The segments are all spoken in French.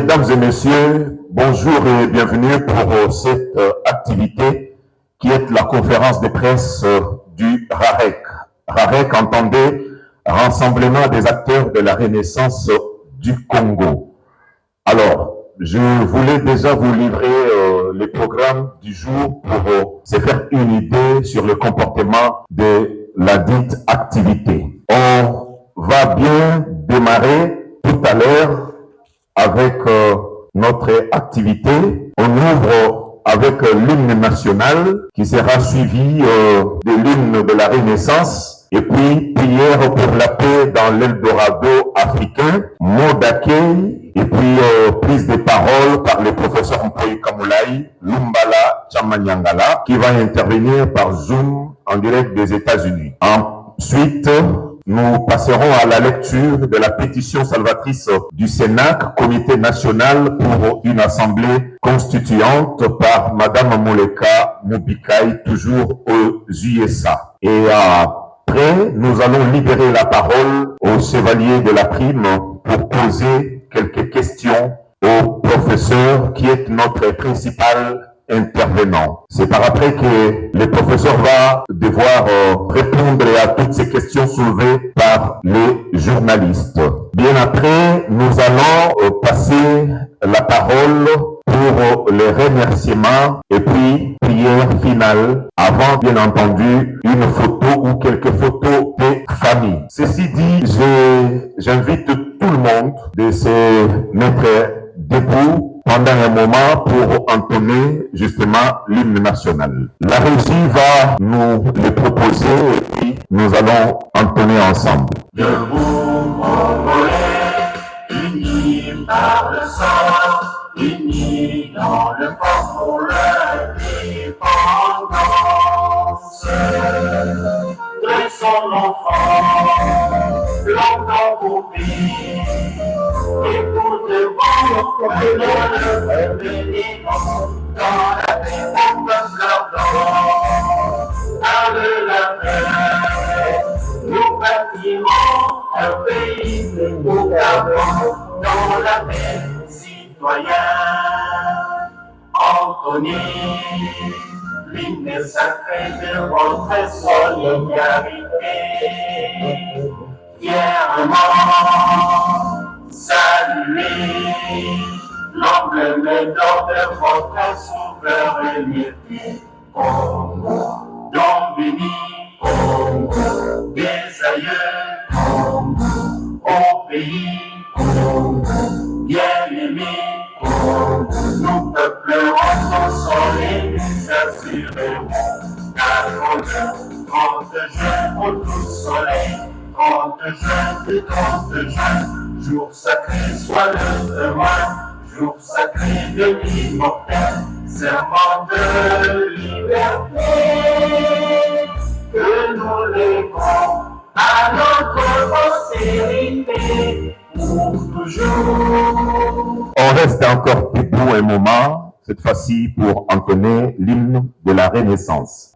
Mesdames et messieurs, bonjour et bienvenue pour cette activité qui est la conférence de presse du RAREC. RAREC, entendez, Rassemblement des acteurs de la Renaissance du Congo. Alors, je voulais déjà vous livrer les programmes du jour pour se faire une idée sur le comportement de la dite activité. On va bien démarrer tout à l'heure avec notre activité. On ouvre avec l'hymne national qui sera suivi de l'hymne de la Renaissance et puis prière pour la paix dans l'Eldorado africain, mot d'accueil et puis prise de parole par le professeur Mpoyi Kamulaï Lumbala Chamanyangala qui va intervenir par Zoom en direct des États-Unis. Ensuite, nous passerons à la lecture de la pétition salvatrice du CENAC, Comité national pour une assemblée constituante par Madame Moleka Mubikai, toujours aux USA. Et après, nous allons libérer la parole au chevalier de la prime pour poser quelques questions au professeur qui est notre principal intervenant. C'est par après que le professeur va devoir répondre à toutes ces questions soulevées par les journalistes. Bien après, nous allons passer la parole pour les remerciements et puis prière finale avant, bien entendu, une photo ou quelques photos de famille. Ceci dit, j'invite tout le monde de se mettre debout pendant un moment pour entonner justement l'hymne national. La régie va nous le proposer et puis nous allons entonner ensemble. Debout, Congolais, unis par le sang, unis dans le corps pour l'indépendance. Dressons l'enfant, longtemps coupé, et pour de bon, que le béni dans la paix, au peuple ardent, avec la paix, nous bâtirons un pays de nous gardons dans la paix citoyenne. Anthony, l'hymne sacré de votre solidarité, fièrement saluer l'emblème d'or de votre souveraineté. Congo, don béni, Congo, des aïeux, Congo, au pays, Congo, bien-aimé, Congo, nous peuplerons au soleil, nous assurerons, car 30 juin, au tout soleil, 30 juin, 30 juin, jour sacré soit le demain, jour sacré de l'immortel, serment de liberté, que nous léguons à notre postérité pour toujours. On reste encore debout un moment, cette fois-ci pour entonner l'hymne de la Renaissance.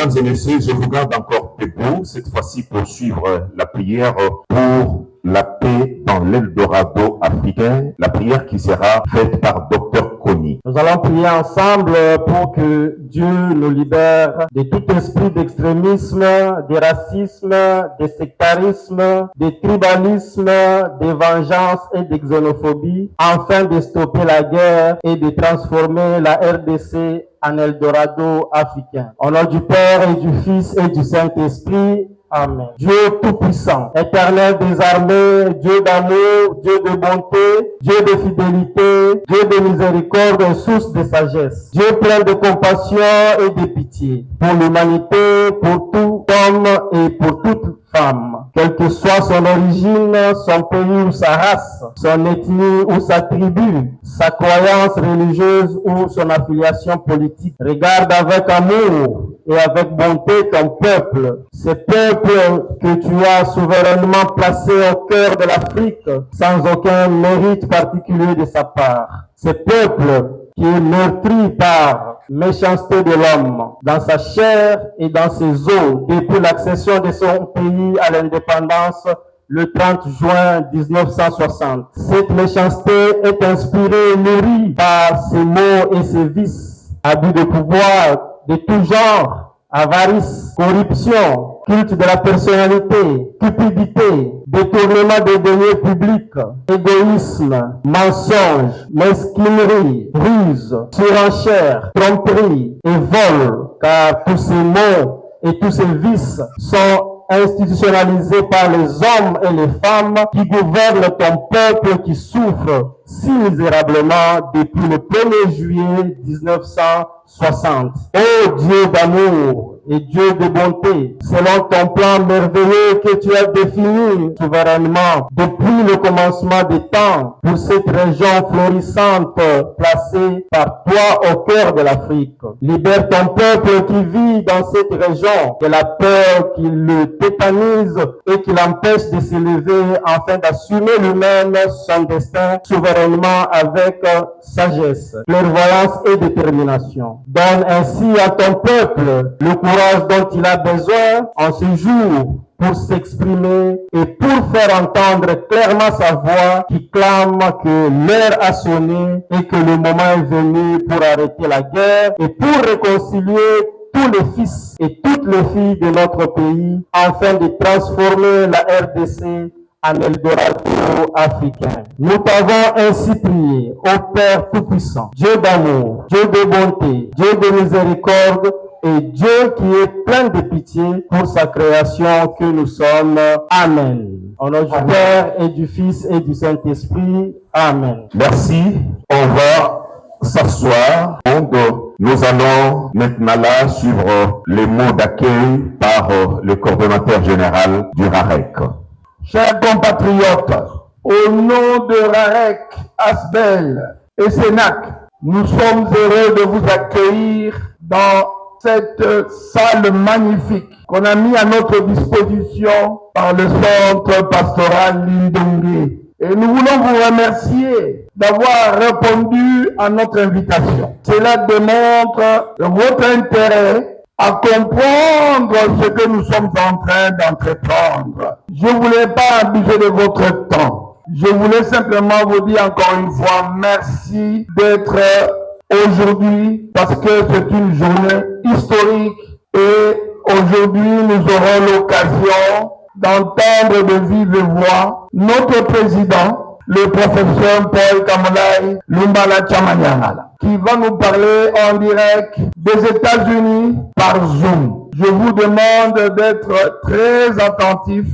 Mesdames et messieurs, je vous garde encore debout, cette fois-ci pour suivre la prière pour la paix dans l'Eldorado africain, la prière qui sera faite par Dr Kony. Nous allons prier ensemble pour que Dieu nous libère de tout esprit d'extrémisme, de racisme, de sectarisme, de tribalisme, de vengeance et de xénophobie, afin de stopper la guerre et de transformer la RDC en Eldorado africain. Au nom du Père et du Fils et du Saint-Esprit, Amen. Dieu Tout-Puissant, Éternel des armées, Dieu d'amour, Dieu de bonté, Dieu de fidélité, Dieu de miséricorde, source de sagesse, Dieu plein de compassion et de pitié, pour l'humanité, pour tout homme et pour toute femme, quelle que soit son origine, son pays ou sa race, son ethnie ou sa tribu, sa croyance religieuse ou son affiliation politique. Regarde avec amour et avec bonté ton peuple, ce peuple que tu as souverainement placé au cœur de l'Afrique, sans aucun mérite particulier de sa part. Ce peuple qui est meurtri par méchanceté de l'homme, dans sa chair et dans ses os, depuis l'accession de son pays à l'indépendance le 30 juin 1960. Cette méchanceté est inspirée et nourrie par ses maux et ses vices, abus de pouvoir de tout genre, avarice, corruption, culte de la personnalité, cupidité, détournement des deniers publics, égoïsme, mensonge, mesquinerie, ruse, surenchère, tromperie et vol, car tous ces maux et tous ces vices sont institutionnalisés par les hommes et les femmes qui gouvernent ton peuple qui souffre si misérablement depuis le 1er juillet 1960. Ô Dieu d'amour et Dieu de bonté, selon ton plan merveilleux que tu as défini souverainement depuis le commencement des temps pour cette région florissante placée par toi au cœur de l'Afrique. Libère ton peuple qui vit dans cette région de la peur qui le tétanise et qui l'empêche de s'élever afin d'assumer lui-même son destin souverainement avec sagesse, clairvoyance et détermination. Donne ainsi à ton peuple le courage dont il a besoin en ce jour pour s'exprimer et pour faire entendre clairement sa voix qui clame que l'heure a sonné et que le moment est venu pour arrêter la guerre et pour réconcilier tous les fils et toutes les filles de notre pays afin de transformer la RDC en Eldorado africain. Nous t'avons ainsi prié, ô Père Tout-Puissant, Dieu d'amour, Dieu de bonté, Dieu de miséricorde, et Dieu qui est plein de pitié pour sa création que nous sommes. Amen. Au nom du Père et du Fils et du Saint-Esprit. Amen. Merci. On va s'asseoir. Nous allons maintenant là suivre les mots d'accueil par le coordonnateur général du RAREC. Chers compatriotes, au nom de RAREC, ASBEL et SENAC, nous sommes heureux de vous accueillir dans cette salle magnifique qu'on a mis à notre disposition par le centre pastoral Lindongue. Et nous voulons vous remercier d'avoir répondu à notre invitation. Cela démontre votre intérêt à comprendre ce que nous sommes en train d'entreprendre. Je ne voulais pas abuser de votre temps. Je voulais simplement vous dire encore une fois merci d'être aujourd'hui parce que c'est une journée historique et aujourd'hui nous aurons l'occasion d'entendre de vive voix notre président, le professeur Paul Kamolai Lumbala Chamanyangala, qui va nous parler en direct des États-Unis par Zoom. Je vous demande d'être très attentifs.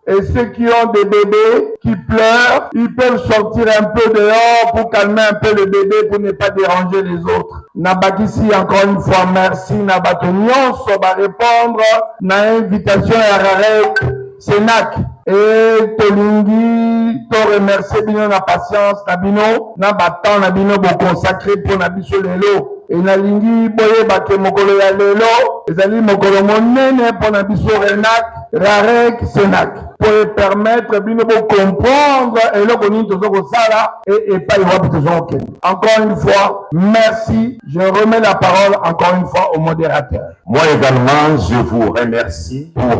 Et ceux qui ont des bébés qui pleurent, ils peuvent sortir un peu dehors pour calmer un peu le bébé pour ne pas déranger les autres. Nabakisi, encore une fois, merci. Nabatonion, ça va répondre à l'invitation à RAREC, SENAC. Et Tolingi, to remercier bino na patience, nabino, nabatan, nabino, bo consacré pour nabiso lelo. Et nalingi, boye, bake mokolo ya lelo. ezali mokolo monene mpona biso renak rarek senak po permettre bino bocomprendre eloko nini toza kosala epai wapi toza kokende. Encore une fois, merci. Je remets la parole encore une fois au modérateur. Moi également, je vous remercie pour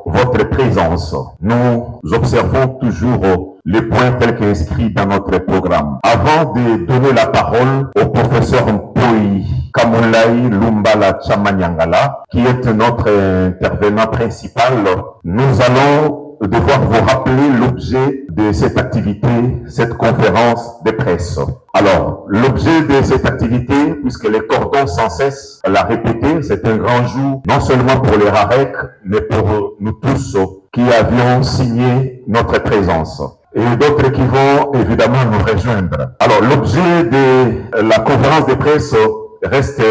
votre présence. Nous observons toujours les points tels qu'inscrits dans notre programme. Avant de donner la parole au professeur Mpoi Kamulai Lumbala Chamanyangala, qui est notre intervenant principal, nous allons devoir vous rappeler l'objet de cette activité, cette conférence de presse. Alors, l'objet de cette activité, puisque les cordons sans cesse l'a répété, c'est un grand jour, non seulement pour les RAREC, mais pour nous tous qui avions signé notre présence. Et d'autres qui vont évidemment nous rejoindre. Alors, l'objet de la conférence de presse reste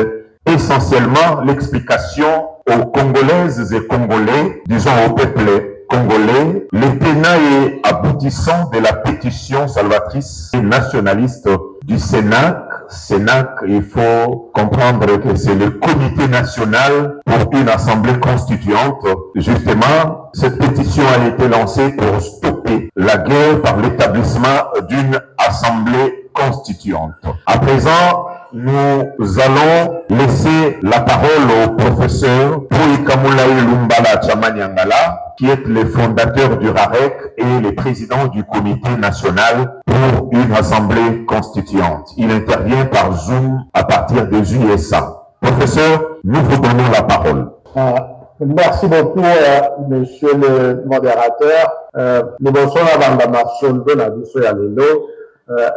essentiellement l'explication aux Congolaises et Congolais, disons au peuple congolais, les tenants et aboutissants de la pétition salvatrice et nationaliste du Sénac. Sénac, il faut comprendre que c'est le comité national pour une assemblée constituante. Justement, cette pétition a été lancée pour stopper la guerre par l'établissement d'une assemblée constituante. À présent, nous allons laisser la parole au professeur Mpoi Kamulai Lumbala Chamanyangala, qui est le fondateur du RAREC et le président du comité national pour une assemblée constituante. Il intervient par Zoom à partir des USA. Professeur, nous vous donnons la parole. Merci beaucoup, monsieur le modérateur. Nous bonsoir à Bandama Soldo, na biso ya lelo.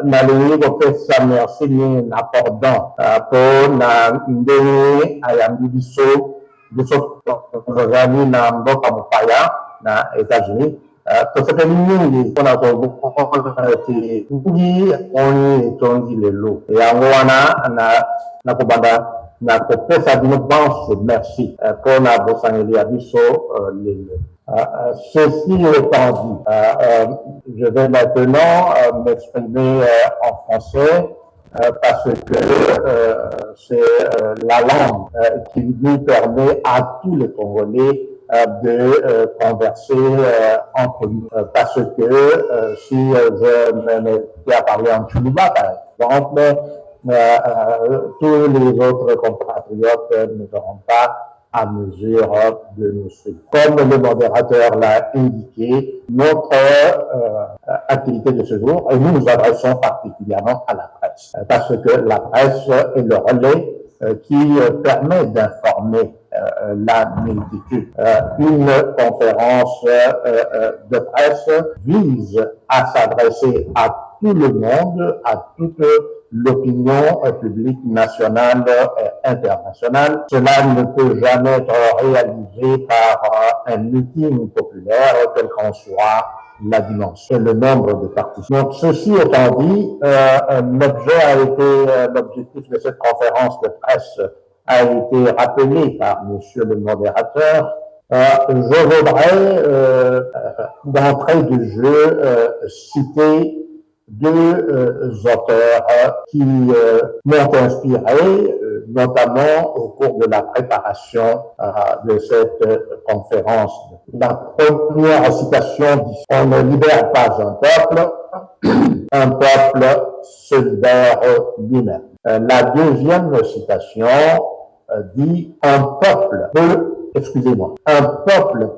Nalingi kopesa merci ni n'appordant pour na ndenge ayambi biso tozali na mboka mopaya na États-Unis. Tosepeli mingi mpona kokomprendre ete ngi oni etondi lelo yango wana nakobanda nakopesa bino banso merci mpona bosangeli ya biso lelo. Ceci étant dit, je vais maintenant m'exprimer en français parce que c'est la langue qui nous permet à tous les Congolais de converser entre nous. Parce que si je me mettais à parler en Tchoulouba, par exemple, tous les autres compatriotes ne seront pas à mesure de nous suivre. Comme le modérateur l'a indiqué, notre activité de ce jour, et nous nous adressons particulièrement à la presse, parce que la presse est le relais qui permet d'informer la multitude. Une conférence de presse vise à s'adresser à tout le monde, à toute l'opinion publique nationale et internationale. Cela ne peut jamais être réalisé par un meeting populaire, quel qu'en soit la dimension et le nombre de participants. Donc, ceci étant dit, l'objectif de cette conférence de presse a été rappelé par monsieur le modérateur. Je voudrais, d'entrée de jeu, citer deux auteurs qui m'ont inspiré, notamment au cours de la préparation de cette conférence. La première citation dit « On ne libère pas un peuple se libère lui-même ». La deuxième citation dit « Un peuple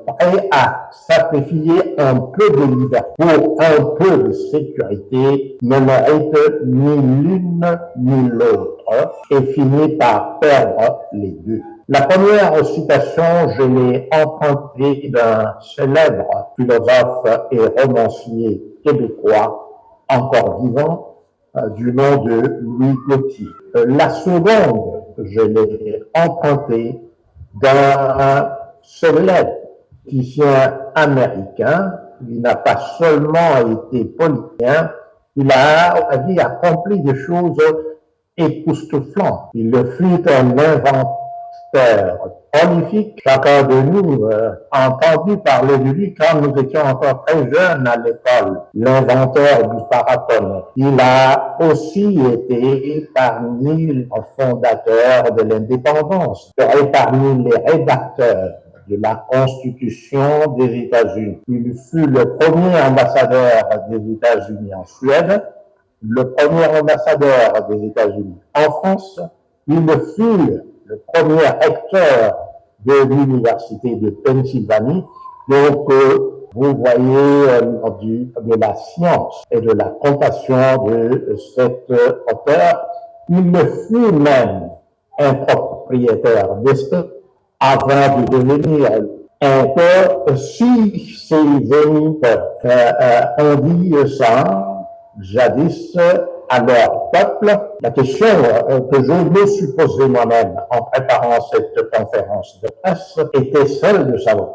prêt à sacrifier un peu de liberté pour un peu de sécurité ne mérite ni l'une ni l'autre et finit par perdre les deux. » La première citation, je l'ai empruntée d'un célèbre philosophe et romancier québécois encore vivant du nom de Louis Gauthier. La seconde, je l'ai empruntée d'un célèbre politicien américain. Il n'a pas seulement été politicien, il a accompli des choses époustouflantes. Il fut un inventeur acteur prolifique. Chacun de nous a entendu parler de lui quand nous étions encore très jeunes à l'école, l'inventeur du paratonnerre. Il a aussi été parmi les fondateurs de l'indépendance, et parmi les rédacteurs de la Constitution des États-Unis. Il fut le premier ambassadeur des États-Unis en Suède, le premier ambassadeur des États-Unis en France. Il fut le premier recteur de l'Université de Pennsylvanie. Donc, vous voyez de la science et de la compassion de cet auteur. Il fut même un propriétaire d'espèces avant de devenir un peu, si ses amis ont dit ça jadis à leur peuple. La question que je me suis posée moi-même en préparant cette conférence de presse était celle de savoir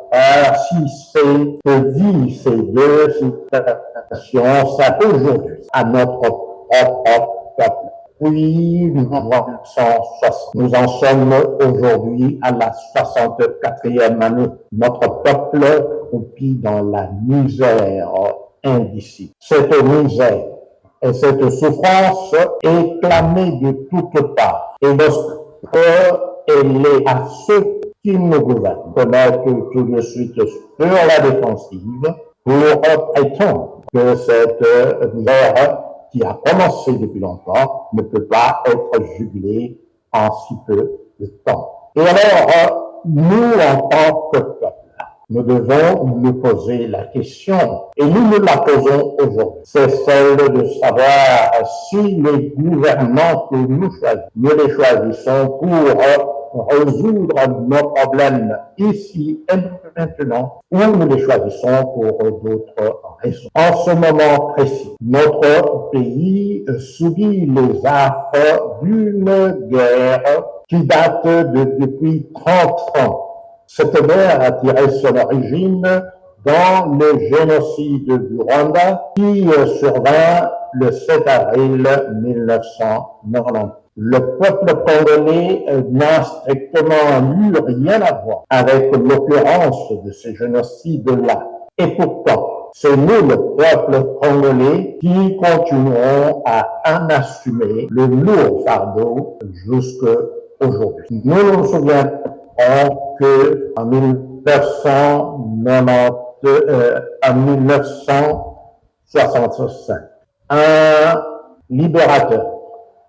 si ce que dit ces deux citations s'appliquent aujourd'hui à notre propre peuple. Puis, 1960. Nous en sommes aujourd'hui à la 64e année. Notre peuple croupit dans la misère indicible. Cette misère et cette souffrance est clamée de toutes parts. Et lorsqu'elle est à ceux qui nous gouvernent, de mettre tout de suite sur la défensive pour prétendre que cette misère qui a commencé depuis longtemps ne peut pas être jugulée en si peu de temps. Et alors, nous, en tant que peuple, nous devons nous poser la question, et nous la posons aujourd'hui. C'est celle de savoir si les gouvernements que nous choisissons, nous les choisissons pour résoudre nos problèmes ici et maintenant, ou nous les choisissons pour d'autres raisons. En ce moment précis, notre pays subit les affres d'une guerre qui date depuis 30 ans. Cette guerre a tiré son origine dans le génocide du Rwanda qui survint le 7 avril 1990. Le peuple congolais n'a strictement eu rien à voir avec l'occurrence de ce génocide-là. Et pourtant, c'est nous, le peuple congolais, qui continuons à en assumer le lourd fardeau jusqu'à aujourd'hui. Nous nous souvenons que en 1965, un libérateur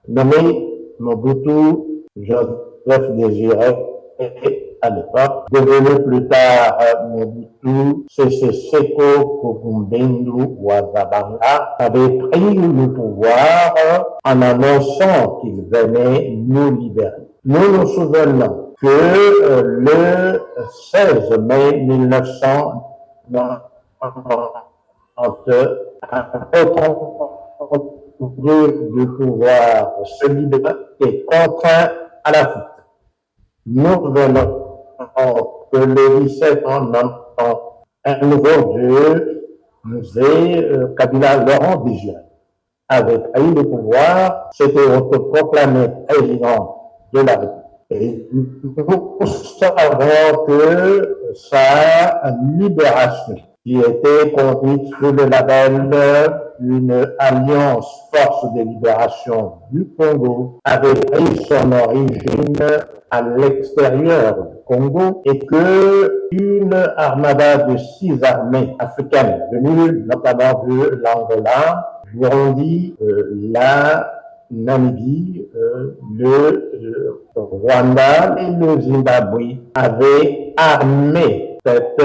nommé Mobutu Joseph Désiré, à l'époque, devenu plus tard Mobutu Sese Seko Mbendu Wazabanga, avait pris le pouvoir en annonçant qu'il venait nous libérer. Nous nous souvenons que le 16 mai 1990, du pouvoir se libérer et contraint à la fuite. Nous venons que le 17 en un nouveau Dieu nous est Kabila Laurent Désiré avait pris le pouvoir, s'était autoproclamé président de la République. Et nous savons que sa libération, qui était conduite sous le label d'une alliance force de libération du Congo, avait pris son origine à l'extérieur du Congo et que une armada de 6 armées africaines venues notamment de l'Angola, Burundi, la Namibie, le Rwanda et le Zimbabwe avaient armé cette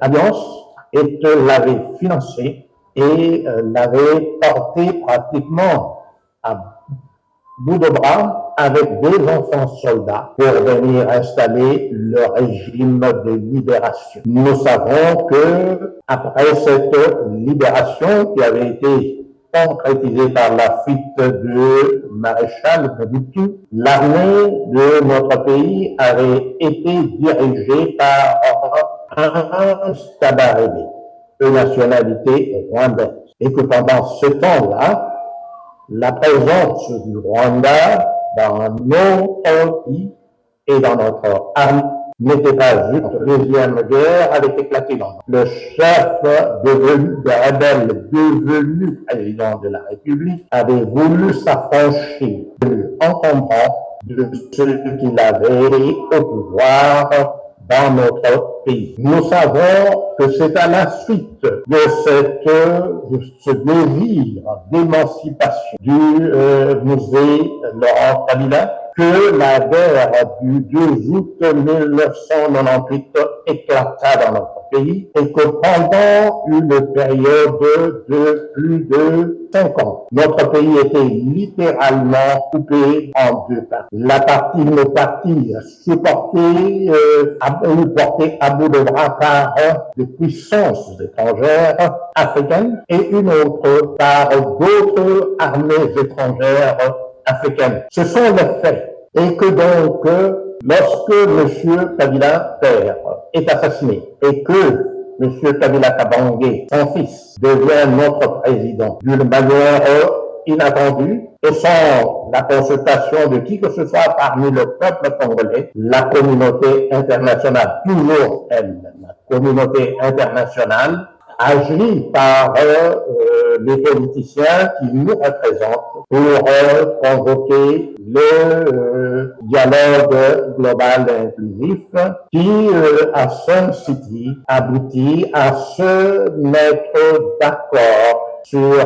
alliance et l'avaient financée et l'avaient portée pratiquement à bout de bras avec des enfants soldats pour venir installer le régime de libération. Nous savons que après cette libération qui avait été concrétisée par la fuite de maréchal Mobutu, l'armée de notre pays avait été dirigée par un Tabarébé de nationalité rwandaise. Et que pendant ce temps-là, la présence du Rwanda dans nos pays et dans notre âme n'était pas juste. La Deuxième Guerre avait éclaté dans nous. Le chef des rebelles devenu président de la République avait voulu s'affranchir de l'encombrant de ceux qu'il avait au pouvoir dans notre pays. Nous savons que c'est à la suite de ce désir d'émancipation du musée Laurent Kabila que la guerre du 2 août 1998 éclata dans notre pays et que pendant une période de plus de 5 ans, notre pays était littéralement coupé en deux parties. La partie, une partie supportée, portée à bout de bras par des puissances étrangères africaines et une autre par d'autres armées étrangères africaine. Ce sont les faits. Et que donc, lorsque M. Kabila père est assassiné et que M. Kabila Kabange, son fils, devient notre président d'une manière inattendue et sans la consultation de qui que ce soit parmi le peuple congolais, la communauté internationale, toujours elle, la communauté internationale, agit par les politiciens qui nous représentent pour convoquer le dialogue global inclusif qui, à Sun City, aboutit à se mettre d'accord sur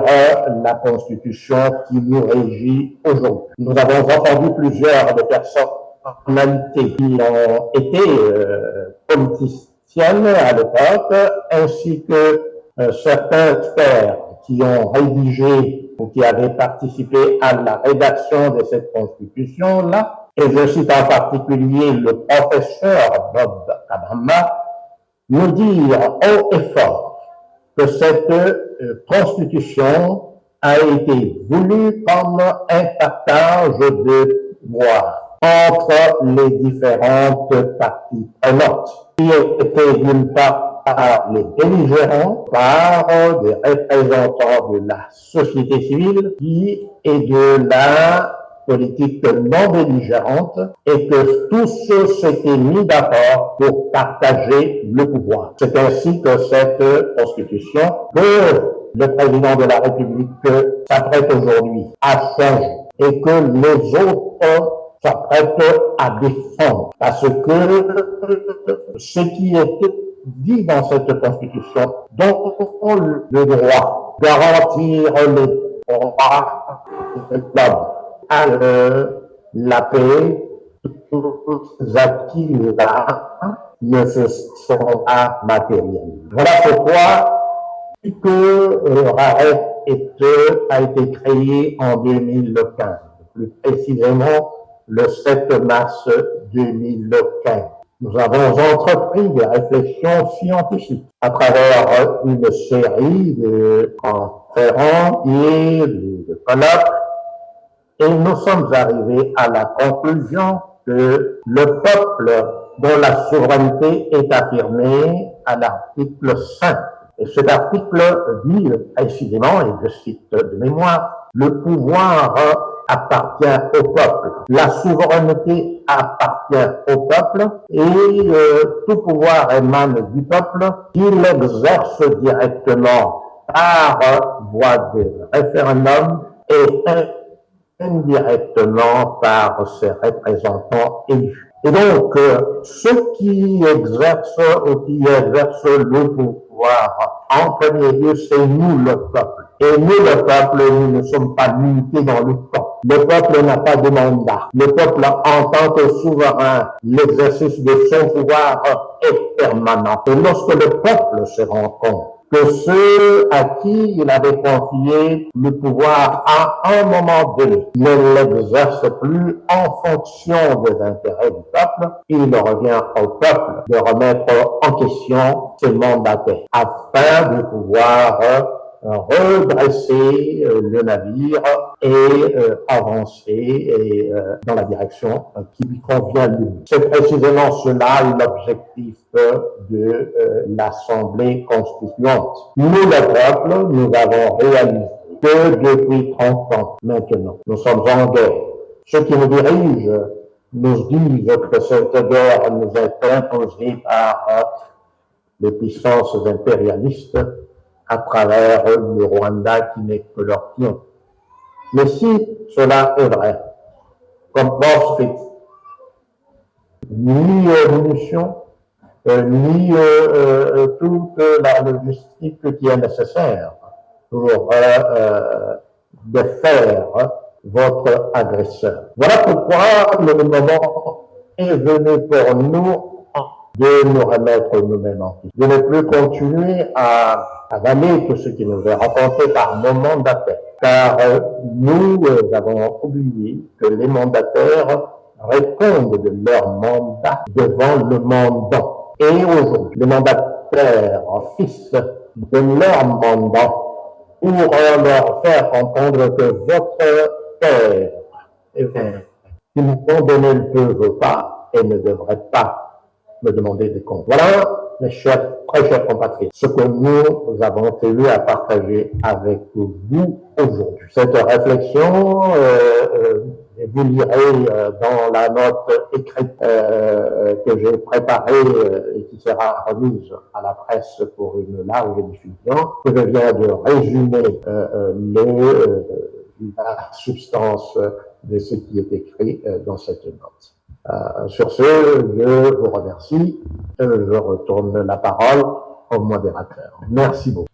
la constitution qui nous régit aujourd'hui. Nous avons entendu plusieurs des personnalités qui ont été politiciennes à l'époque, ainsi que certains experts qui ont rédigé ou qui avaient participé à la rédaction de cette constitution-là, et je cite en particulier le professeur Bob Kabamba, nous dire haut et fort que cette constitution a été voulue comme un partage de pouvoir entre les différentes parties prenantes, qui étaient d'une part par les belligérants, par des représentants de la société civile, qui est de la politique non belligérante, et que tous s'étaient mis d'accord pour partager le pouvoir. C'est ainsi que cette constitution, que le président de la République s'apprête aujourd'hui à changer, et que les autres s'apprêtent à défendre, parce que ce qui est dit dans cette constitution, dont le droit garantir les droits de l'homme à la paix, tous acquis là ne se sont pas matériels. Voilà pourquoi que RAREC a été créé en 2015, plus précisément le 7 mars 2015. Nous avons entrepris des réflexions scientifiques à travers une série de conférences et de colloques, et nous sommes arrivés à la conclusion que le peuple dont la souveraineté est affirmée à l'article 5. Et cet article dit précisément, et je cite de mémoire, le pouvoir appartient au peuple. La souveraineté appartient au peuple et tout pouvoir émane du peuple qu'il exerce directement par voie de référendum et indirectement par ses représentants élus. Et donc, ceux qui exercent le pouvoir, en premier lieu, c'est nous le peuple. Et nous, le peuple, nous ne sommes pas limités dans le temps. Le peuple n'a pas de mandat. Le peuple, en tant que souverain, l'exercice de son pouvoir est permanent. Et lorsque le peuple se rend compte que ceux à qui il avait confié le pouvoir à un moment donné ne l'exerce plus en fonction des intérêts du peuple, il revient au peuple de remettre en question ses mandataires afin de pouvoir redresser le navire et avancer dans la direction qui lui convient lui. C'est précisément cela l'objectif de l'Assemblée constituante. Nous, le peuple, nous avons réalisé que depuis 30 ans maintenant, nous sommes en guerre. Ceux qui nous dirigent nous disent que cette guerre nous est imposée par les puissances impérialistes à travers le Rwanda qui n'est que leur pion. Mais si cela est vrai, comme Wall ni munitions, ni toute la logistique qui est nécessaire pour défaire votre agresseur. Voilà pourquoi le moment est venu pour nous de nous remettre nous-mêmes en question, de ne plus continuer à avaler tout ce qui nous est raconté par nos mandataires, car nous avons oublié que les mandataires répondent de leur mandat devant le mandant. Et aujourd'hui, les mandataires fils de leur mandat pour leur faire comprendre que votre père, qu'ils m'ont donné ne peuvent pas et ne devraient pas me demander des comptes. Voilà, mes très chers compatriotes, ce que nous avons tenu à partager avec vous aujourd'hui. Cette réflexion, vous lirez dans la note écrite que j'ai préparée et qui sera remise à la presse pour une large diffusion, que je viens de résumer la substance de ce qui est écrit dans cette note. Sur ce, je vous remercie. Je retourne la parole au modérateur. Merci beaucoup.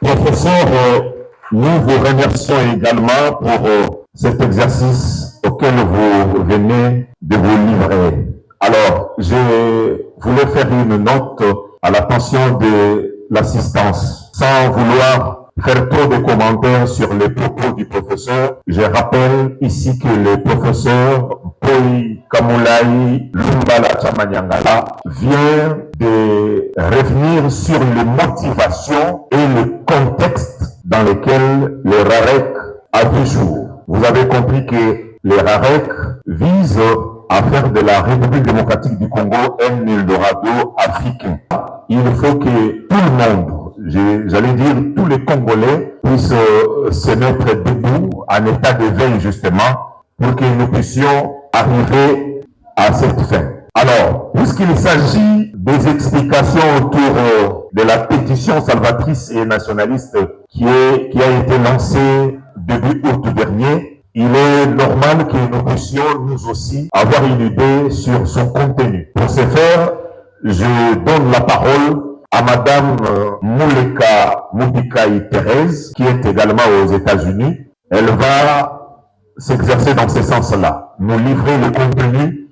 Professeur, nous vous remercions également pour cet exercice auquel vous venez de vous livrer. Alors, je voulais faire une note à l'attention de l'assistance, sans vouloir faire trop de commentaires sur les propos du professeur. Je rappelle ici que le professeur Poi Kamulai Lumbala Chamanyangala vient de revenir sur les motivations et le contexte dans lequel le RAREC a vu jour. Vous avez compris que le RAREC vise à faire de la République démocratique du Congo un Eldorado africain. Il faut que tout le monde, j'allais dire tous les Congolais, puissent se mettre debout en état de veille justement pour que nous puissions arriver à cette fin. Alors, puisqu'il s'agit des explications autour de la pétition salvatrice et nationaliste qui a été lancée début août dernier, il est normal que nous puissions nous aussi avoir une idée sur son contenu. Pour ce faire, je donne la parole à Madame Mouleka Mudikai Thérèse, qui est également aux États-Unis. Elle va s'exercer dans ce sens-là, nous livrer le contenu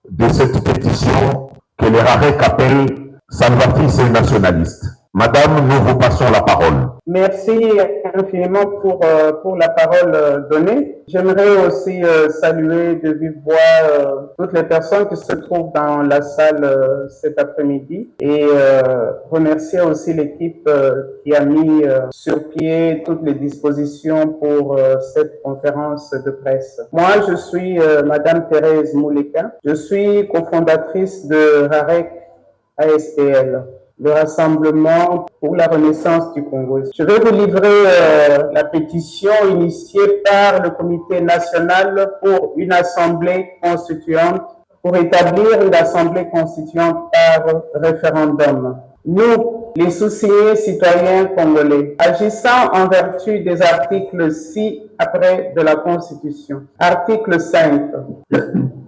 de cette pétition que les RAREC appellent salvatrice et nationaliste. Madame, nous vous passons la parole. Merci infiniment pour la parole donnée. J'aimerais aussi saluer de vive voix toutes les personnes qui se trouvent dans la salle cet après-midi et remercier aussi l'équipe qui a mis sur pied toutes les dispositions pour cette conférence de presse. Moi, je suis Madame Thérèse Mouleka. Je suis cofondatrice de RAREC ASPL, le Rassemblement pour la Renaissance du Congo. Je vais vous livrer la pétition initiée par le Comité national pour une assemblée constituante, pour établir une assemblée constituante par référendum. Nous, les sous-signés citoyens congolais, agissant en vertu des articles 6 après de la Constitution. Article 5,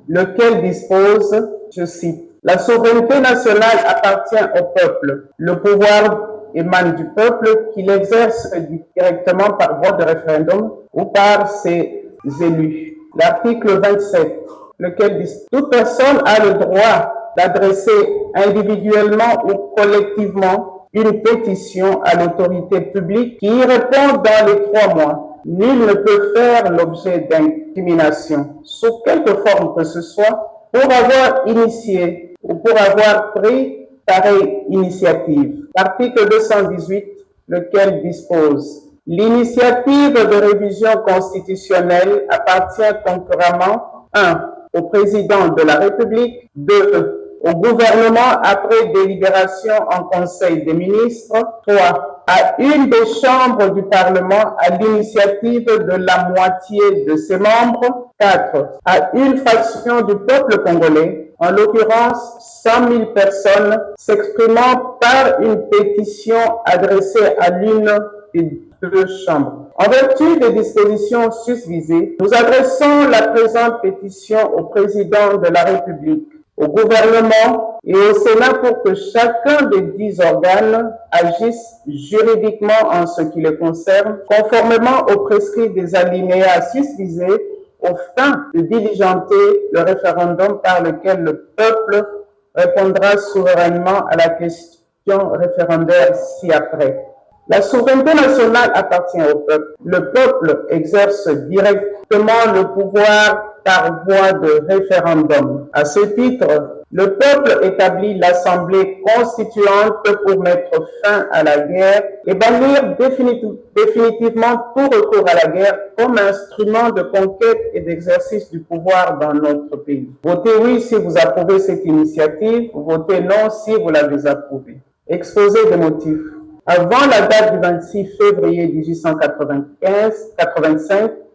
lequel dispose, je cite, la souveraineté nationale appartient au peuple. Le pouvoir émane du peuple qui l'exerce directement par voie de référendum ou par ses élus. L'article 27, lequel dit toute personne a le droit d'adresser individuellement ou collectivement une pétition à l'autorité publique qui y répond dans les 3 mois. Nul ne peut faire l'objet d'incrimination, sous quelque forme que ce soit, pour avoir initié ou pour avoir pris pareille initiative. L'article 218, lequel dispose l'initiative de révision constitutionnelle appartient concurremment 1. au président de la République, 2. au gouvernement après délibération en Conseil des ministres. 3. À une des chambres du Parlement à l'initiative de la moitié de ses membres. 4. À une fraction du peuple congolais, en l'occurrence 100 000 personnes, s'exprimant par une pétition adressée à l'une des deux chambres. En vertu des dispositions susvisées, nous adressons la présente pétition au président de la République, au gouvernement et au Sénat pour que chacun des 10 organes agisse juridiquement en ce qui les concerne, conformément aux prescrits des alinéas susvisés, aux fins de diligenter le référendum par lequel le peuple répondra souverainement à la question référendaire ci-après. La souveraineté nationale appartient au peuple. Le peuple exerce directement le pouvoir par voie de référendum. À ce titre, le peuple établit l'Assemblée constituante pour mettre fin à la guerre et bannir définitivement tout recours à la guerre comme instrument de conquête et d'exercice du pouvoir dans notre pays. Votez oui si vous approuvez cette initiative, votez non si vous la désapprouvez. Exposé des motifs. Avant la date du 26 février 1895,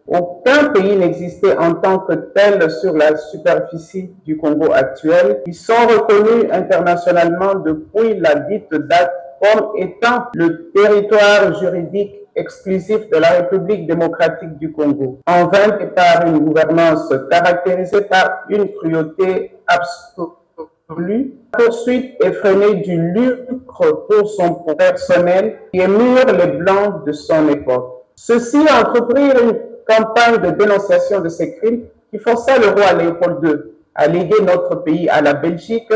aucun pays n'existait en tant que tel sur la superficie du Congo actuel. Ils sont reconnus internationalement depuis la dite date comme étant le territoire juridique exclusif de la République démocratique du Congo, en vain et par une gouvernance caractérisée par une cruauté absolue, poursuite effrénée du lucre pour son personnel qui émure les blancs de son époque. Ceux-ci entreprirent une campagne de dénonciation de ces crimes qui força le roi Léopold II à léguer notre pays à la Belgique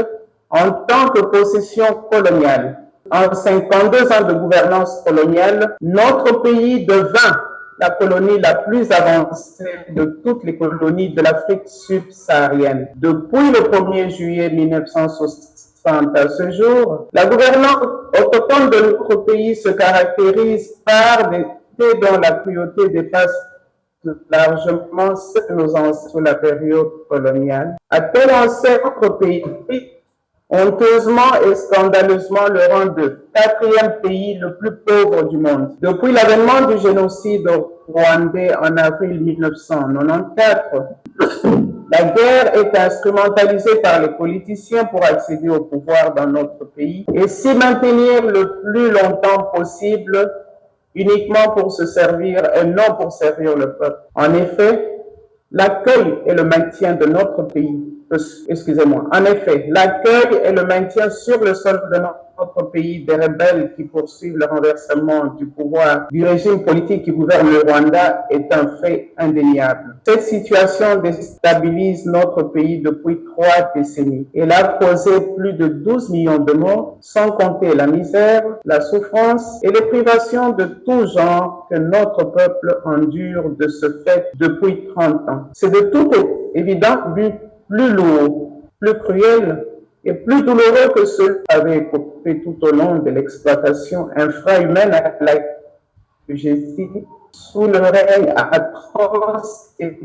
en tant que possession coloniale. En 52 ans de gouvernance coloniale, notre pays devint la colonie la plus avancée de toutes les colonies de l'Afrique subsaharienne. Depuis le 1er juillet 1960 à ce jour, la gouvernance autochtone de notre pays se caractérise par des dont la cruauté dépasse largement celle de nos ancêtres sous la période coloniale. À tel enseigne notre pays, honteusement et scandaleusement le rang de 4e pays le plus pauvre du monde. Depuis l'avènement du génocide rwandais en avril 1994, la guerre est instrumentalisée par les politiciens pour accéder au pouvoir dans notre pays et s'y maintenir le plus longtemps possible uniquement pour se servir et non pour servir le peuple. En effet, l'accueil et le maintien de notre pays, l'accueil et le maintien sur le sol de notre pays des rebelles qui poursuivent le renversement du pouvoir du régime politique qui gouverne le Rwanda est un fait indéniable. Cette situation déstabilise notre pays depuis 3 décennies. Elle a causé plus de 12 millions de morts, sans compter la misère, la souffrance et les privations de tout genre que notre peuple endure de ce fait depuis 30 ans. C'est de toute évidence plus lourd, plus cruel et plus douloureux que ceux qui avaient écopé tout au long de l'exploitation infra-humaine à laquelle j'ai dit sous le règne atroce et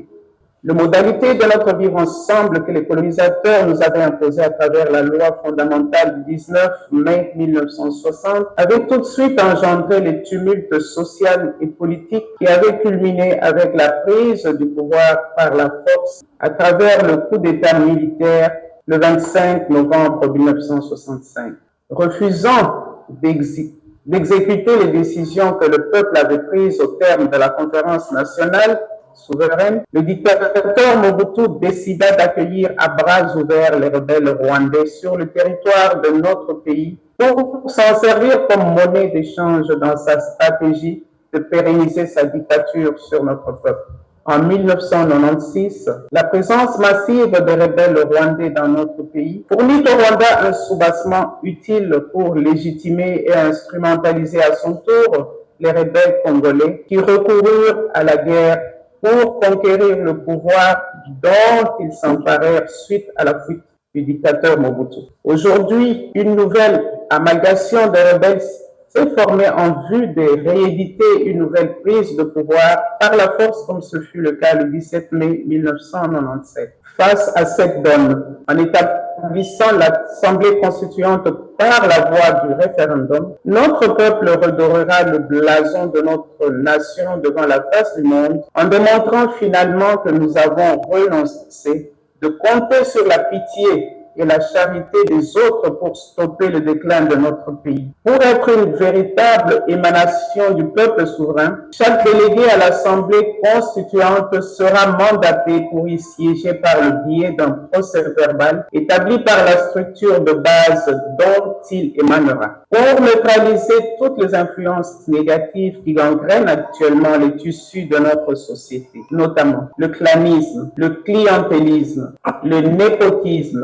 les modalités de notre vivre ensemble que les colonisateurs nous avaient imposées à travers la loi fondamentale du 19 mai 1960 avaient tout de suite engendré les tumultes sociaux et politiques qui avaient culminé avec la prise du pouvoir par la force à travers le coup d'État militaire le 25 novembre 1965. Refusant d'exécuter les décisions que le peuple avait prises au terme de la conférence nationale souveraine, le dictateur Mobutu décida d'accueillir à bras ouverts les rebelles rwandais sur le territoire de notre pays pour s'en servir comme monnaie d'échange dans sa stratégie de pérenniser sa dictature sur notre peuple. En 1996, la présence massive des rebelles rwandais dans notre pays fournit au Rwanda un soubassement utile pour légitimer et instrumentaliser à son tour les rebelles congolais qui recoururent à la guerre pour conquérir le pouvoir dont ils s'emparèrent suite à la fuite du dictateur Mobutu. Aujourd'hui, une nouvelle amalgamation de rebelles s'est formé en vue de rééditer une nouvelle prise de pouvoir par la force, comme ce fut le cas le 17 mai 1997. Face à cette donne, en établissant l'Assemblée constituante par la voie du référendum, notre peuple redorera le blason de notre nation devant la face du monde en démontrant finalement que nous avons renoncé de compter sur la pitié et la charité des autres pour stopper le déclin de notre pays. Pour être une véritable émanation du peuple souverain, chaque délégué à l'Assemblée constituante sera mandaté pour y siéger par le biais d'un procès-verbal établi par la structure de base dont il émanera. Pour neutraliser toutes les influences négatives qui gangrènent actuellement les tissus de notre société, notamment le clanisme, le clientélisme, le népotisme,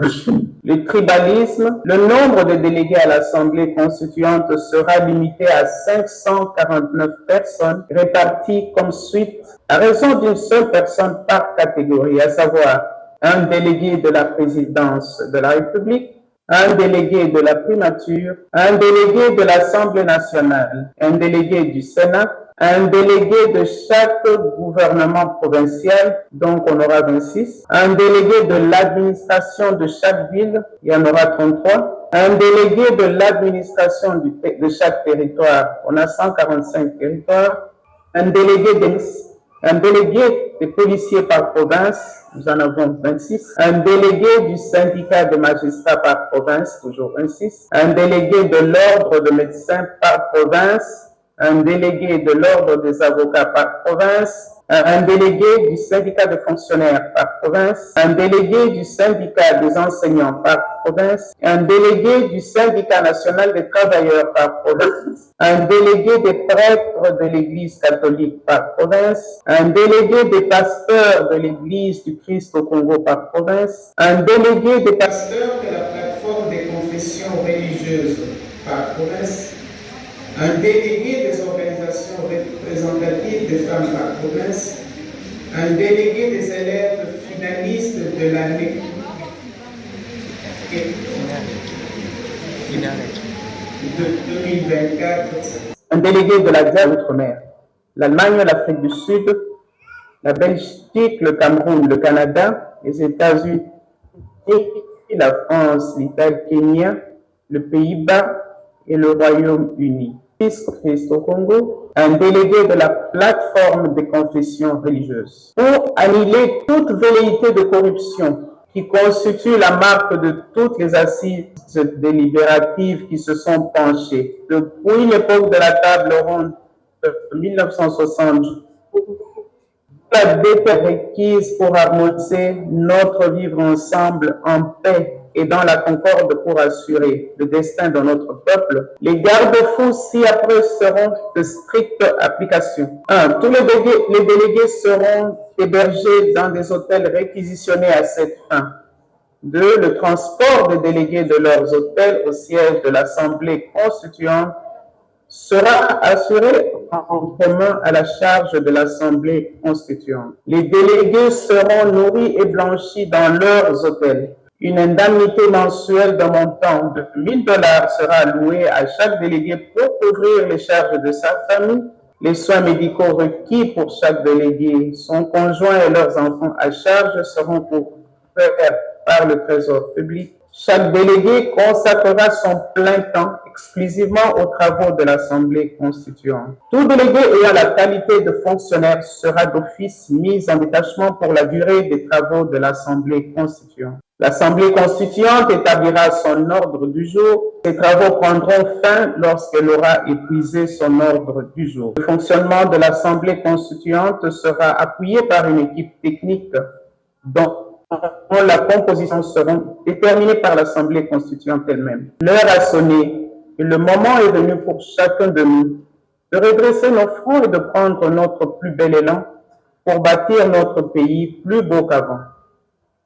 le tribalisme, le nombre de délégués à l'Assemblée constituante sera limité à 549 personnes réparties comme suit à raison d'une seule personne par catégorie, à savoir un délégué de la présidence de la République, un délégué de la primature, un délégué de l'Assemblée nationale, un délégué du Sénat, un délégué de chaque gouvernement provincial, donc on aura 26, un délégué de l'administration de chaque ville, il y en aura 33, un délégué de l'administration de chaque territoire, on a 145 territoires, un délégué des policiers par province, nous en avons 26, un délégué du syndicat de magistrats par province, toujours 26, un délégué de l'ordre de médecins par province, un délégué de l'ordre des avocats par province, un délégué du syndicat de fonctionnaires par province, un délégué du syndicat des enseignants par province, un délégué du syndicat national des travailleurs par province, un délégué des prêtres de l'Église catholique par province, un délégué des pasteurs de l'Église du Christ au Congo par province, un délégué des pasteurs de la plateforme des confessions religieuses par province, un délégué des organisations représentatives des femmes par province, un délégué des élèves finalistes de l'année de 2024, un délégué de la diaspora outre-mer, l'Allemagne, l'Afrique du Sud, la Belgique, le Cameroun, le Canada, les États-Unis, la France, l'Italie, le Kenya, le Pays-Bas et le Royaume-Uni. Christ au Congo, un délégué de la plateforme des confessions religieuses. Pour annuler toute velléité de corruption qui constitue la marque de toutes les assises délibératives qui se sont penchées depuis l'époque de la table ronde de 1960, la déterre requise pour harmoniser notre vivre ensemble en paix et dans la concorde pour assurer le destin de notre peuple, les garde-fous ci-après seront de stricte application. 1. Tous les délégués seront hébergés dans des hôtels réquisitionnés à cette fin. 2. Le transport des délégués de leurs hôtels au siège de l'Assemblée constituante sera assuré en commun à la charge de l'Assemblée constituante. Les délégués seront nourris et blanchis dans leurs hôtels. Une indemnité mensuelle d'un montant de $1000 sera allouée à chaque délégué pour couvrir les charges de sa famille, les soins médicaux requis pour chaque délégué, son conjoint et leurs enfants à charge seront couverts par le Trésor public. Chaque délégué consacrera son plein temps exclusivement aux travaux de l'Assemblée constituante. Tout délégué ayant la qualité de fonctionnaire sera d'office mis en détachement pour la durée des travaux de l'Assemblée constituante. L'Assemblée constituante établira son ordre du jour. Ces travaux prendront fin lorsqu'elle aura épuisé son ordre du jour. Le fonctionnement de l'Assemblée constituante sera appuyé par une équipe technique dont la composition sera déterminée par l'Assemblée constituante elle-même. L'heure a sonné et le moment est venu pour chacun de nous de redresser nos fronts et de prendre notre plus bel élan pour bâtir notre pays plus beau qu'avant.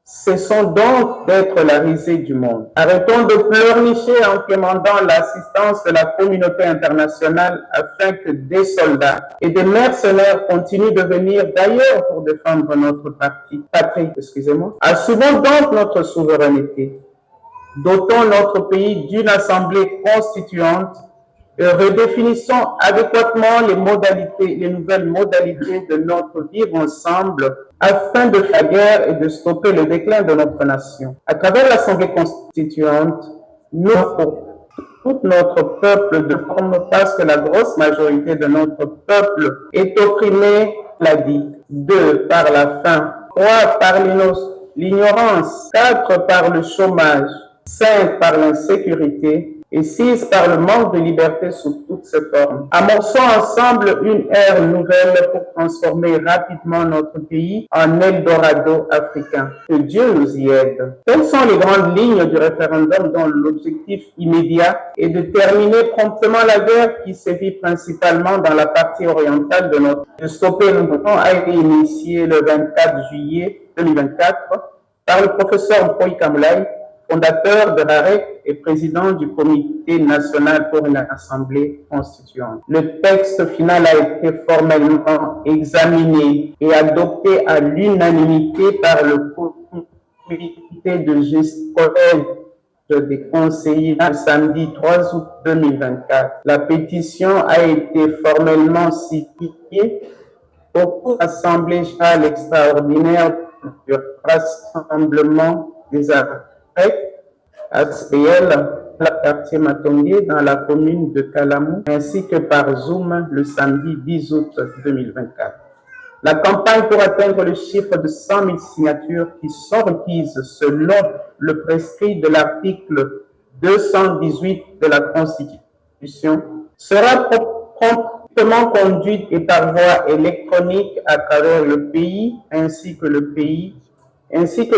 Cessons donc d'être la risée du monde. Arrêtons de pleurnicher en demandant l'assistance de la communauté internationale afin que des soldats et des mercenaires continuent de venir d'ailleurs pour défendre notre patrie. Assumons donc notre souveraineté. Dotons notre pays d'une assemblée constituante Redéfinissons adéquatement les nouvelles modalités de notre vivre ensemble afin de faire guerre et de stopper le déclin de notre nation. À travers l'Assemblée constituante, tout notre peuple de forme parce que la grosse majorité de notre peuple est opprimé, l'a dit. 2, par la faim. 3, par l'ignorance. 4, par le chômage. 5, par l'insécurité. Et 6, par le manque de liberté sous toutes ses formes. Amorçons ensemble une ère nouvelle pour transformer rapidement notre pays en Eldorado africain. Que Dieu nous y aide. Quelles sont les grandes lignes du référendum dont l'objectif immédiat est de terminer promptement la guerre qui sévit principalement dans la partie orientale de stopper le mouvement a été initié le 24 juillet 2024 par le professeur Mpoi Kamulai, fondateur de RAREC et président du Comité national pour une assemblée constituante. Le texte final a été formellement examiné et adopté à l'unanimité par le Comité de gestion des conseillers le samedi 3 août 2024. La pétition a été formellement signée au cours de l'Assemblée générale extraordinaire du Rassemblement des AREC, ASPL, la quartier Matongué dans la commune de Kalamou, ainsi que par Zoom le samedi 10 août 2024. La campagne pour atteindre le chiffre de 100 000 signatures qui sont requises selon le prescrit de l'article 218 de la Constitution sera promptement conduite et par voie électronique à travers le pays ainsi que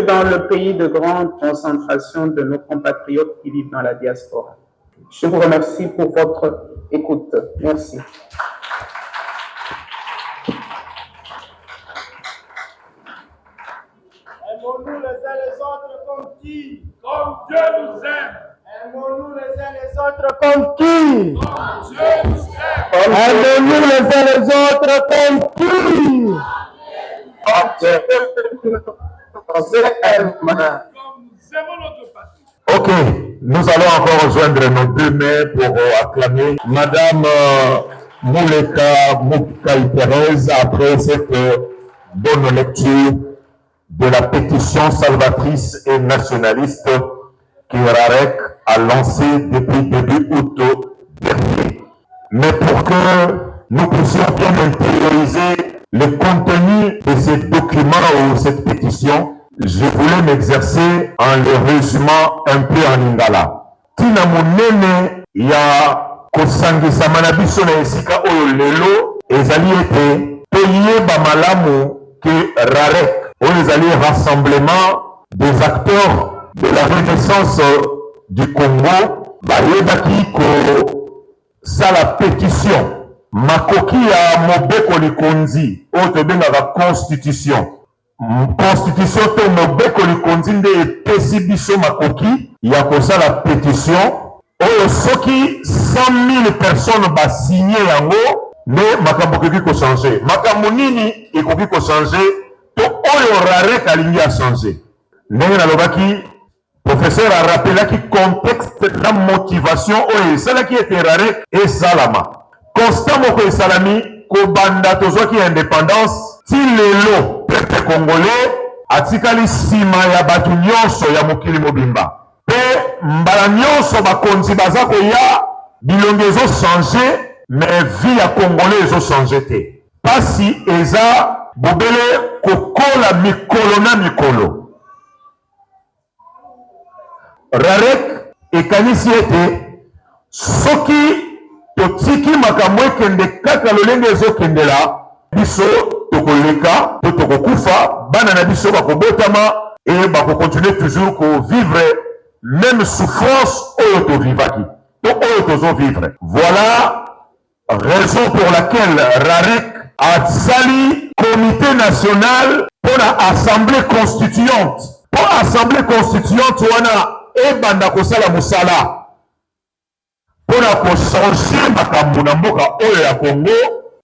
dans le pays de grande concentration de nos compatriotes qui vivent dans la diaspora. Je vous remercie pour votre écoute. Merci. Aimons-nous les uns les autres comme qui? Comme Dieu nous aime. Aimons-nous les uns les autres Comme qui? comme Dieu nous aime. Aimons-nous les uns les autres comme qui? Comme nous aimons notre patrie. Ok, nous allons encore rejoindre nos deux mains pour acclamer Madame Mouleka Moukaï Pérez après cette bonne lecture de la pétition salvatrice et nationaliste que RAREC a lancée depuis début août dernier. Mais pour que nous puissions bien intérioriser le contenu de ces documents ou cette pétition, je voulais m'exercer en le résumant un peu en lingala. Tina monene ya kosangisa na biso na esika oyo lelo ezali ete toyeba malamu ke RAREC oyo ezali rassemblement des acteurs de la renaissance du Congo bayebaki kosala pétition makoki ya mobeko likonzi oyo tobengaka constitution to mobeko likonzi nde epesi biso makoki ya kosala pétition oyo soki 100 000 personnes basinye yango me makambo ekoki kochange. Makambo nini ekoki kochange to oyo RAREC alingi achange? Ndenge nalobaki, professeur arapelaki contexte na motivation oyo esalaki ete RAREC esalama. Constat moko esalami kobanda tozwaki indépendance ti lelo peuple congolais atikali nsima ya bato nyonso ya mokili mobimba mpe mbala nyonso bakonzi baza koya bilongi ezochange mais vie ya congolais ezochange te. Pasi eza bobele kokola mikolo na mikolo. RAREC ekanisi ete soki totiki makambo ekende kaka lolenge ezokendela biso tokoleka to tokokufa, bana na biso bakobotama et bakokontinue toujours kovivre même souffrance oyo tovivaki to oyo tozovivre. Voilà raison pour laquelle RAREC asali comité national pour la assemblée constituante. Pour assemblée constituante wana ebanda kosala musala pour la changer makambo na mboka oyo ya Congo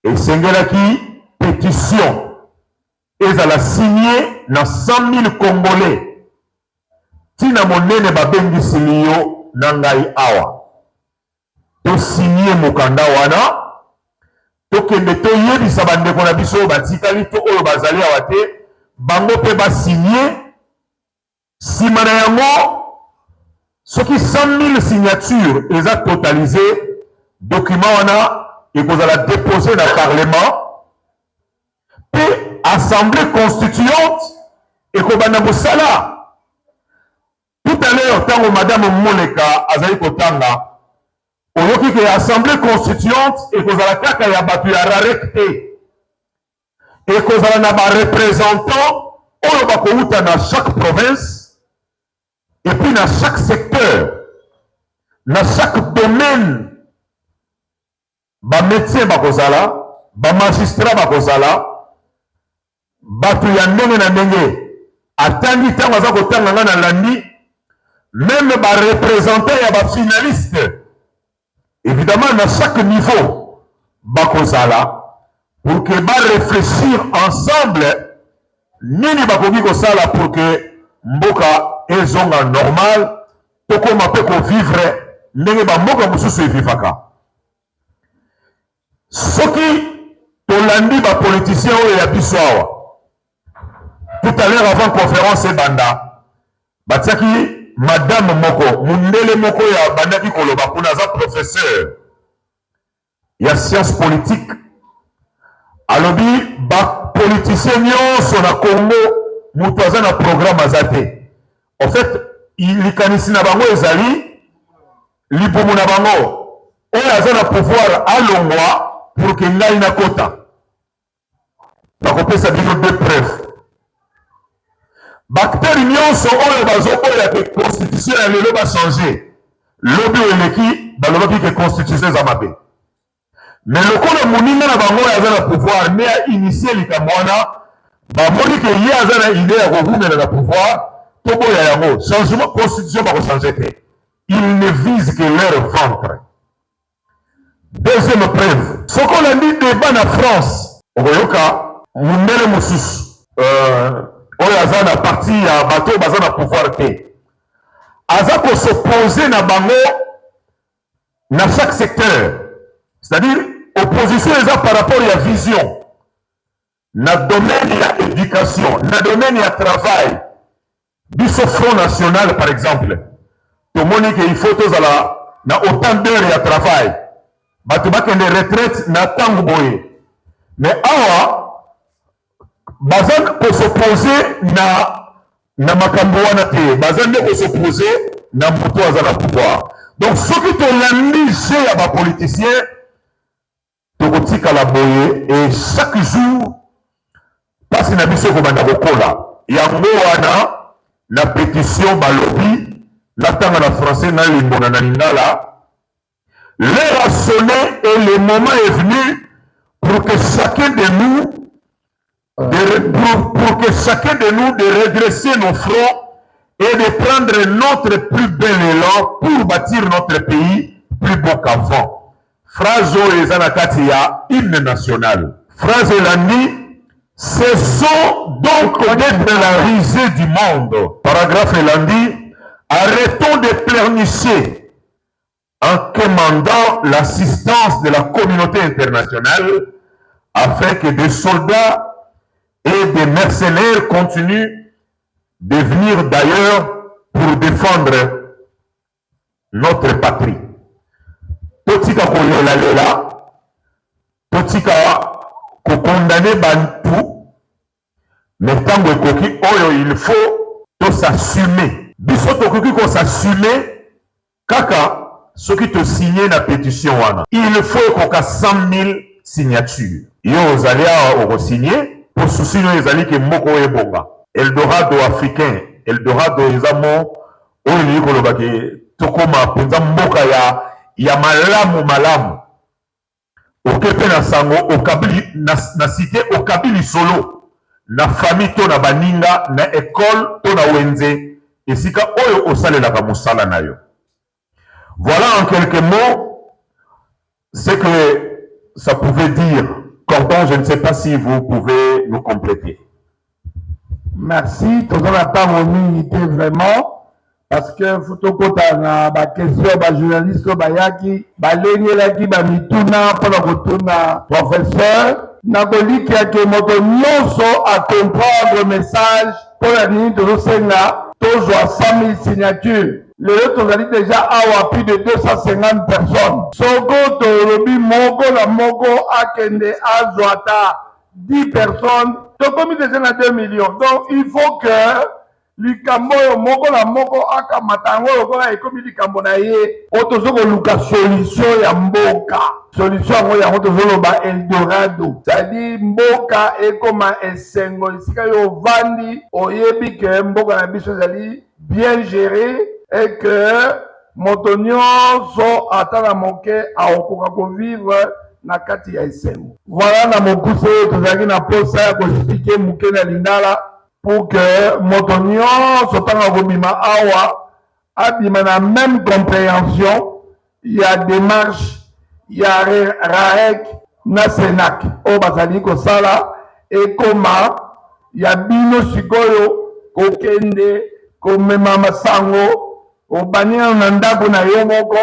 esengelaki pétition ezala signé na 100 000 Congolais tina monene babengisi liyo na ngai awa. to signer mokanda wana tokende toyebisa bandeko na biso batikali to oyo bazali awa te bango mpe basigner nsima na yango soki 100 000 signature eza totalisé document wana ekozala déposé na parlement mpe assemblée constituante ekobanda mosala. Tout à l'heure ntango madame Moleka azali kotanga oyoki ke assemblée constituante ekozala kaka ya bato ya RAREC te, ekozala na bareprésentant oyo bakouta na chaque province et puis na chaque secteur, na chaque domaine. Bamédecin bakozala, bamagistrat bakozala, bato ya ndenge na ndenge atangi ntango aza kotanga nga na landi, même bareprésentant ya bafinaliste. Évidemment, à chaque niveau, bakozala, pour que ba réfléchir ensemble, nini bakoki kosala pour que mboka ezonga normal, toko mapeko vivre, ndenge ba mboka mususu evivaka. Soki tolandi ba politicien oyo ya biso awa, tout à l'heure avant conférence ebanda, batiaki madame moko mundele moko ya bandaki koloba kuna aza professeur ya science politique alobi bapoliticien nyonso na Congo mutu aza na programme aza te. En fait likanisi na bango ezali libumu na bango oyo aza na pouvoir alongwa pour ke ngai nakota bakopesa bino de preuve. Bakteri nyonso oyo bazokoya ke constitution ya lelo bachange lobi eleki balobaki ke constitution eza mabe, mais lokola moninga na bango aza na pouvoir nde ainitie likambo wana bamoni ke ye aza na idée ya kovumela na pouvoir toboya yango changement constitution bakochange te, il ne vise que leur ventre. Deuxième preuve, soko olandi débat na France okoyoka mundele mosusu oyo aza na parti ya bato baza na pouvoir te aza s'opposer na bango na chaque secteur, c'est-à-dire opposition eza par rapport à vision na domaine ya éducation, na domaine ya travail. Biso Front National par exemple tomoni ke il faut tozala na autant d'heures ya travail bato bakende retraite na ntango boye, mais awa baza s'opposer na makambo wana te, baza nde s'opposer na moto aza na pouvoir. Donc soki tolandi je ya bapoliticien tokotikala boye et chaque jour pasi na biso kobanda kokola yango wana na pétition balobi natanga na français na limbona na lingala. L'heure a sonné et le moment est venu pour que chacun de nous pour que chacun de nous de redresser nos fronts et de prendre notre plus bel élan pour bâtir notre pays plus beau qu'avant. Phrase Ezanakati ya hymne national. Phrase Elandi, cessons donc d'être la risée du monde. Paragraphe Elandi, arrêtons de pleurnicher en commandant l'assistance de la communauté internationale afin que des soldats et des mercenaires continuent de venir d'ailleurs pour défendre notre patrie. Totika kolela lela, totika ko condamner bantu, mais tango ekoki oyo il faut to s'assumer. Biso tokoki ko s'assumer kaka soki to signer na pétition wana. Il faut koka 100 000 signatures. Yo ozali awa oko signer pour souci ezali ke moko ebonga. Eldorado africain, Eldorado ezamo oyo koloba ke tokoma penza mboka ya malamu. Okepe na sango okabili na cité okabili solo na famille to na baninga na école to na wenze esika oyo osalelaka mosala na yo. Voilà en quelques mots ce que ça pouvait dire. Canton, je ne sais pas si vous pouvez nous compléter. Merci, tout le monde n'a pas mon unité vraiment. parce que photokota na ba question ba journaliste bayaki balengelaki ba mituna pour kotuna professeur na koliki ke moto nyonso a comprendre message pour la nini tozosenga tozwa 100 000 signatures. Le tozali déjà awa plus de 250 personnes. Soko tolobi moko la moko akende azwata 10 personnes. Tokomi déjà na 2 millions. Donc il faut que likambo yo moko la moko akamatango lokola ekomi likambo na ye otozoko luka solution ya mboka. Solution yango yango tozoloba Eldorado. C'est-à-dire mboka ekoma esengo esika yo vandi oyebi ke mboka na biso ezali bien géré et que moto nyonso ata na moke aokoka kovivre na kati ya esengo. Voilà na mokuse oyo tozalaki na posa ya koexplike moke na lingala pour que moto nyonso tanga kobima awa abima na même compréhension ya démarche ya RAEC na Senac oyo bazali kosala ekoma ya bino sikoyo kokende komema masango obania na ndako na yo moko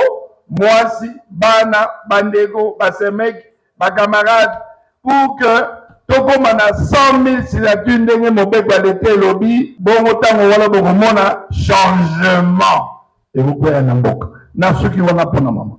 mwasi bana bandeko basemeki bakamarade pour que tokoma na 100 000 signatures ndenge mobeko alete elobi bongo ntango wana bokomona changement ekokwea na mboka na soki wana mpona mama